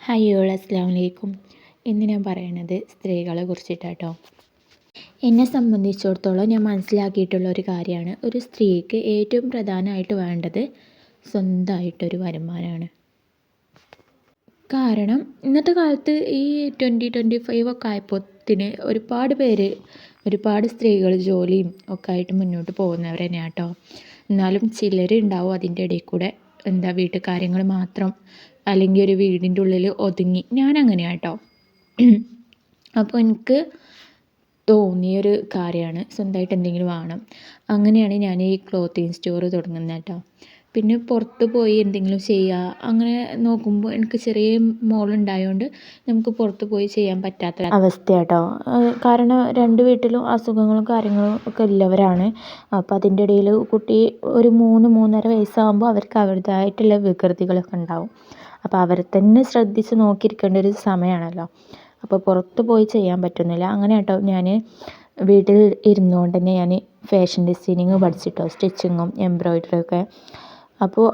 Hi all അസ്സലാമു അലൈക്കും. ഇന്ന് ഞാൻ പറയണത് സ്ത്രീകളെ കുറിച്ചിട്ടാട്ടോ. എന്നെ സംബന്ധിച്ചിടത്തോളം ഞാൻ മനസ്സിലാക്കിയിട്ടുള്ള ഒരു കാര്യമാണ്, ഒരു സ്ത്രീക്ക് ഏറ്റവും പ്രധാനമായിട്ട് വേണ്ടത് സ്വന്തമായിട്ടൊരു വരുമാനമാണ്. കാരണം ഇന്നത്തെ കാലത്ത് ഈ 2025 ഒക്കെ ആയപ്പോഴത്തേന് ഒരുപാട് സ്ത്രീകൾ ജോലിയും ഒക്കെ ആയിട്ട് മുന്നോട്ട് പോകുന്നവർ തന്നെയാണ് കേട്ടോ. എന്നാലും ചിലരുണ്ടാവും അതിൻ്റെ ഇടയിൽ കൂടെ വീട്ടു കാര്യങ്ങൾ മാത്രം, അല്ലെങ്കിൽ ഒരു വീടിൻ്റെ ഉള്ളിൽ ഒതുങ്ങി. ഞാൻ അങ്ങനെയാണ് കേട്ടോ. അപ്പോൾ എനിക്ക് തോന്നിയൊരു കാര്യമാണ് സ്വന്തമായിട്ട് എന്തെങ്കിലും വേണം. അങ്ങനെയാണ് ഞാൻ ഈ ക്ലോത്തിങ് സ്റ്റോർ തുടങ്ങുന്നത് കേട്ടോ. പിന്നെ പുറത്ത് പോയി എന്തെങ്കിലും ചെയ്യുക അങ്ങനെ നോക്കുമ്പോൾ എനിക്ക് ചെറിയ മോളുണ്ടായതുകൊണ്ട് നമുക്ക് പുറത്ത് പോയി ചെയ്യാൻ പറ്റാത്ത അവസ്ഥ കേട്ടോ. കാരണം രണ്ട് വീട്ടിലും അസുഖങ്ങളും കാര്യങ്ങളും ഒക്കെ ഉള്ളവരാണ്. അപ്പോൾ അതിൻ്റെ ഇടയിൽ കുട്ടി ഒരു 3-3.5 വയസ്സാകുമ്പോൾ അവർക്ക് അവരുടേതായിട്ടുള്ള വികൃതികളൊക്കെ ഉണ്ടാവും. അപ്പോൾ അവരെ തന്നെ ശ്രദ്ധിച്ച് നോക്കിയിരിക്കേണ്ട ഒരു സമയമാണല്ലോ. അപ്പോൾ പുറത്ത് പോയി ചെയ്യാൻ പറ്റുന്നില്ല. അങ്ങനെ കേട്ടോ ഞാൻ വീട്ടിൽ ഇരുന്നുകൊണ്ട് തന്നെ ഞാൻ ഫാഷൻ ഡിസൈനിങ് പഠിച്ചിട്ടോ, സ്റ്റിച്ചിങ്ങും എംബ്രോയ്ഡറിയൊക്കെ. അപ്പോൾ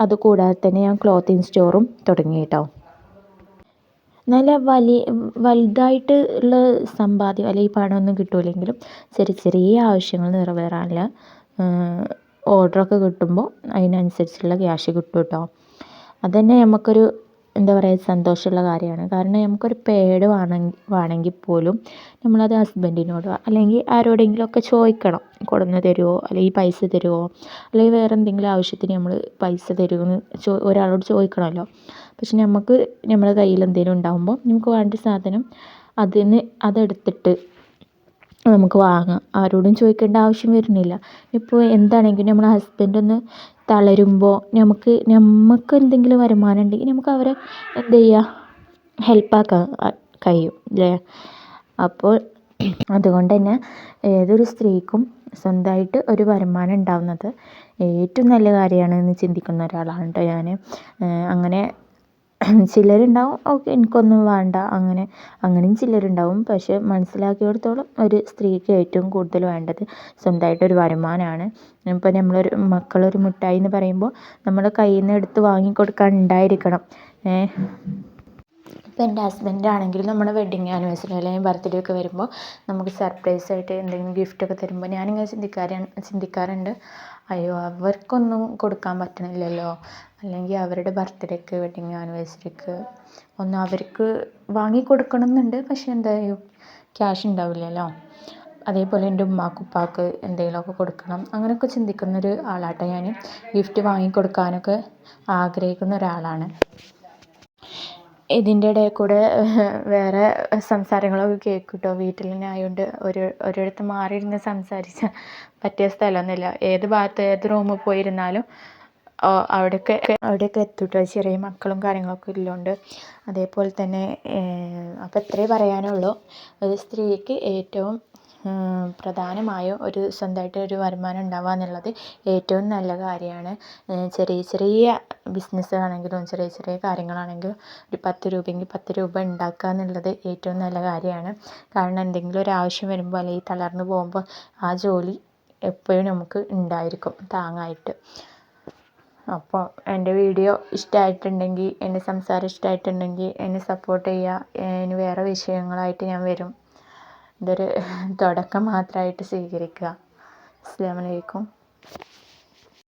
അത് കൂടാതെ തന്നെ ഞാൻ ക്ലോത്തിങ് സ്റ്റോറും തുടങ്ങി കേട്ടോ. നല്ല വലുതായിട്ട് ഉള്ള സമ്പാദ്യം അല്ലെങ്കിൽ പണമൊന്നും കിട്ടില്ലെങ്കിലും ചെറിയ ആവശ്യങ്ങൾ നിറവേറാനുള്ള ഓർഡറൊക്കെ കിട്ടുമ്പോൾ അതിനനുസരിച്ചുള്ള ക്യാഷ് കിട്ടും കേട്ടോ. അതുതന്നെ നമുക്കൊരു സന്തോഷമുള്ള കാര്യമാണ്. കാരണം നമുക്കൊരു പാഡ് വേണമെങ്കിൽ പോലും നമ്മളത് ഹസ്ബൻഡിനോടോ അല്ലെങ്കിൽ ആരോടെങ്കിലുമൊക്കെ ചോദിക്കണം, കൊണ്ടുവന്ന് തരുമോ, അല്ലെങ്കിൽ പൈസ തരുമോ, അല്ലെങ്കിൽ വേറെ എന്തെങ്കിലും ആവശ്യത്തിന് നമ്മൾ പൈസ തരുമോ എന്ന് ഒരാളോട് ചോദിക്കണമല്ലോ. പക്ഷെ നമുക്ക് നമ്മുടെ കയ്യിൽ എന്തെങ്കിലും ഉണ്ടാകുമ്പോൾ നമുക്ക് വേണ്ട സാധനം അതെടുത്തിട്ട് നമുക്ക് വാങ്ങാം. ആരോടും ചോദിക്കേണ്ട ആവശ്യം വരുന്നില്ല. ഇപ്പോൾ എന്താണെങ്കിലും നമ്മളെ ഹസ്ബൻഡ് തളരുമ്പോൾ നമുക്ക് എന്തെങ്കിലും വരുമാനം ഉണ്ടെങ്കിൽ നമുക്ക് അവരെ ഹെൽപ്പാക്കാൻ കഴിയും അല്ലേ. അപ്പോൾ അതുകൊണ്ട് തന്നെ ഏതൊരു സ്ത്രീക്കും സ്വന്തമായിട്ട് ഒരു വരുമാനം ഉണ്ടാവുന്നത് ഏറ്റവും നല്ല കാര്യമാണെന്ന് ചിന്തിക്കുന്ന ഒരാളാണ് കേട്ടോ ഞാൻ. അങ്ങനെ ചിലരുണ്ടാവും ഓക്കെ എനിക്കൊന്നും വേണ്ട, അങ്ങനെയും ചിലരുണ്ടാവും. പക്ഷെ മനസ്സിലാക്കിയിടത്തോളം ഒരു സ്ത്രീക്ക് ഏറ്റവും കൂടുതൽ വേണ്ടത് സ്വന്തമായിട്ടൊരു വരുമാനമാണ്. ഇപ്പോൾ മക്കളൊരു മിഠായി എന്ന് പറയുമ്പോൾ നമ്മുടെ കയ്യിൽ നിന്ന് എടുത്ത് വാങ്ങിക്കൊടുക്കാൻ ഉണ്ടായിരിക്കണം. ഇപ്പോൾ എൻ്റെ ഹസ്ബൻഡാണെങ്കിലും നമ്മുടെ വെഡ്ഡിങ് ആനിവേഴ്സറി അല്ലെങ്കിൽ ബർത്ത്ഡേ ഒക്കെ വരുമ്പോൾ നമുക്ക് സർപ്രൈസായിട്ട് എന്തെങ്കിലും ഗിഫ്റ്റൊക്കെ തരുമ്പോൾ ഞാനിങ്ങനെ ചിന്തിക്കാറുണ്ട്, അയ്യോ അവർക്കൊന്നും കൊടുക്കാൻ പറ്റണില്ലല്ലോ, അല്ലെങ്കിൽ അവരുടെ ബർത്ത്ഡേക്ക് വെഡ്ഡിങ് ആനിവേഴ്സറിക്ക് ഒന്നും അവർക്ക് വാങ്ങിക്കൊടുക്കണം എന്നുണ്ട്. പക്ഷെ എന്തായാലും ക്യാഷ് ഉണ്ടാവില്ലല്ലോ. അതേപോലെ എൻ്റെ ഉമ്മാക്ക് ഉപ്പാക്ക് എന്തെങ്കിലുമൊക്കെ കൊടുക്കണം, അങ്ങനെയൊക്കെ ചിന്തിക്കുന്നൊരു ആളാട്ടോ ഞാൻ. ഗിഫ്റ്റ് വാങ്ങിക്കൊടുക്കാനൊക്കെ ആഗ്രഹിക്കുന്ന ഒരാളാണ്. ഇതിൻ്റെ ഇടയിൽ കൂടെ വേറെ സംസാരങ്ങളൊക്കെ കേൾക്കും കേട്ടോ. വീട്ടിൽ തന്നെ ആയതുകൊണ്ട് ഒരിടത്ത് മാറിയിരുന്ന് സംസാരിച്ചാൽ പറ്റിയ സ്ഥലമൊന്നുമില്ല. ഏത് ഭാഗത്ത് ഏത് റൂമിൽ പോയിരുന്നാലും അവിടെയൊക്കെ എത്തും കേട്ടോ, ചെറിയ മക്കളും കാര്യങ്ങളൊക്കെ ഉള്ളതുകൊണ്ട്. അതേപോലെ തന്നെ അപ്പോൾ ഇത്രയേ പറയാനുള്ളൂ. ഒരു സ്ത്രീക്ക് ഏറ്റവും പ്രധാനമായും സ്വന്തമായിട്ട് ഒരു വരുമാനം ഉണ്ടാവുക എന്നുള്ളത് ഏറ്റവും നല്ല കാര്യമാണ്. ചെറിയ ബിസിനസ്സാണെങ്കിലും ചെറിയ കാര്യങ്ങളാണെങ്കിലും ഒരു 10 രൂപയെങ്കിൽ 10 രൂപ ഉണ്ടാക്കുക എന്നുള്ളത് ഏറ്റവും നല്ല കാര്യമാണ്. കാരണം എന്തെങ്കിലും ഒരു ആവശ്യം വരുമ്പോൾ അല്ലെങ്കിൽ തളർന്നു പോകുമ്പോൾ ആ ജോലി എപ്പോഴും നമുക്ക് ഉണ്ടായിരിക്കും താങ്ങായിട്ട്. അപ്പോൾ എൻ്റെ വീഡിയോ ഇഷ്ടമായിട്ടുണ്ടെങ്കിൽ, എൻ്റെ സംസാരം ഇഷ്ടമായിട്ടുണ്ടെങ്കിൽ എന്നെ സപ്പോർട്ട് ചെയ്യുക. ഇനി വേറെ വിഷയങ്ങളായിട്ട് ഞാൻ വരും. ഇതൊരു തുടക്കം മാത്രമായിട്ട് സ്വീകരിക്കുക. അസ്സലാമു അലൈക്കും.